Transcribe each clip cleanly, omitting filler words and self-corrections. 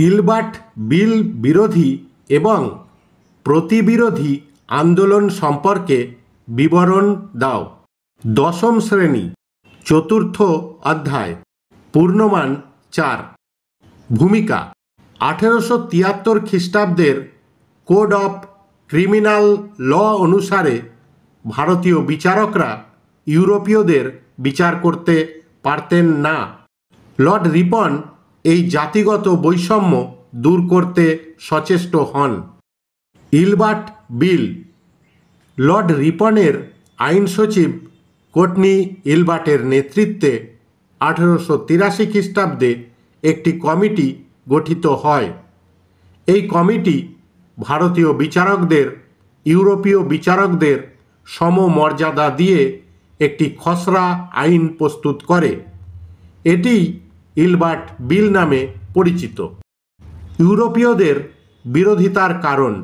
Ilbert বিল বিরোধী এবং প্রতিবিরোধী আন্দোলন সম্পর্কে বিবরণ দাও। দশম শ্রেণী, চতুর্থ অধ্যায়, পূর্ণমান 4। ভূমিকা: 1873 খ্রিস্টাব্দের কোড অফ ক্রিমিনাল ল অনুসারে ভারতীয় বিচারকরা ইউরোপীয়দের বিচার করতে পারতেন না। লর্ড রিপন এই জাতিগত বৈষম্য দূর করতে সচেষ্ট হন। ইলবার্ট বিল: লর্ড রিপনের আইন সচিব কোটনি ইলবার্টের নেতৃত্বে 1883 খ্রিস্টাব্দে একটি কমিটি গঠিত হয়। এই কমিটি ভারতীয় বিচারকদের ইউরোপীয় বিচারকদের সমমর্যাদা দিয়ে একটি খসড়া আইন প্রস্তুত করে। এটি ইলবার্ট বিল নামে পরিচিত। ইউরোপীয়দের বিরোধিতার কারণ: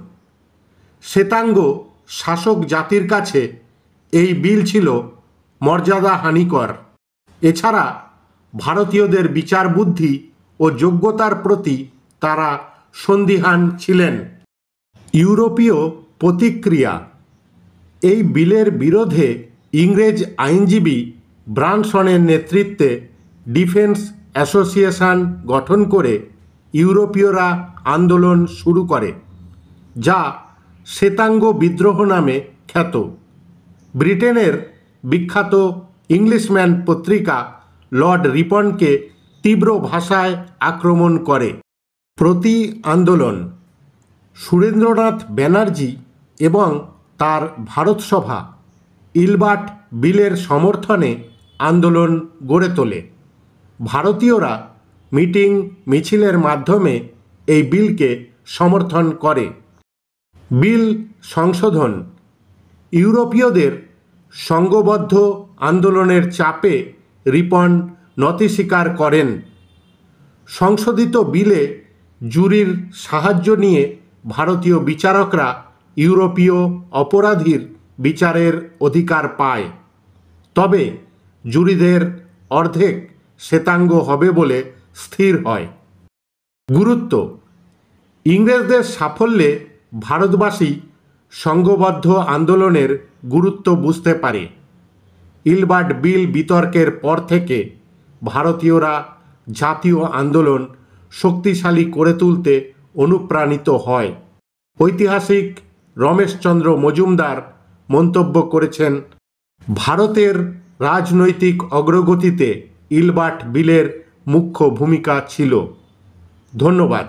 শ্বেতাঙ্গ শাসক জাতির কাছে এই বিল ছিল মর্যাদাহানিকর। এছাড়া ভারতীয়দের বিচার বুদ্ধি ও যোগ্যতার প্রতি তারা সন্দিহান ছিলেন। ইউরোপীয় প্রতিক্রিয়া: এই বিলের বিরোধে ইংরেজ আইনজীবী ব্রানসনের নেতৃত্বে ডিফেন্স অ্যাসোসিয়েশন গঠন করে ইউরোপীয়রা আন্দোলন শুরু করে, যা শ্বেতাঙ্গ বিদ্রোহ নামে খ্যাত। ব্রিটেনের বিখ্যাত ইংলিশম্যান পত্রিকা লর্ড রিপনকে তীব্র ভাষায় আক্রমণ করে। প্রতি আন্দোলন: সুরেন্দ্রনাথ ব্যানার্জি এবং তার ভারতসভা ইলবার্ট বিলের সমর্থনে আন্দোলন গড়ে তোলে। ভারতীয়রা মিটিং মিছিলের মাধ্যমে এই বিলকে সমর্থন করে। বিল সংশোধন: ইউরোপীয়দের সংঘবদ্ধ আন্দোলনের চাপে রিপন নতি স্বীকার করেন। সংশোধিত বিলে জুরির সাহায্য নিয়ে ভারতীয় বিচারকরা ইউরোপীয় অপরাধীর বিচারের অধিকার পায়, তবে জুরিদের অর্ধেক শ্বেতাঙ্গ হবে বলে স্থির হয়। গুরুত্ব: ইংরেজদের সাফল্যে ভারতবাসী সংঘবদ্ধ আন্দোলনের গুরুত্ব বুঝতে পারে। ইলবার্ট বিল বিতর্কের পর থেকে ভারতীয়রা জাতীয় আন্দোলন শক্তিশালী করে তুলতে অনুপ্রাণিত হয়। ঐতিহাসিক রমেশচন্দ্র মজুমদার মন্তব্য করেছেন, ভারতের রাজনৈতিক অগ্রগতিতে ইলবার্ট বিলের মুখ্য ভূমিকা ছিল। ধন্যবাদ।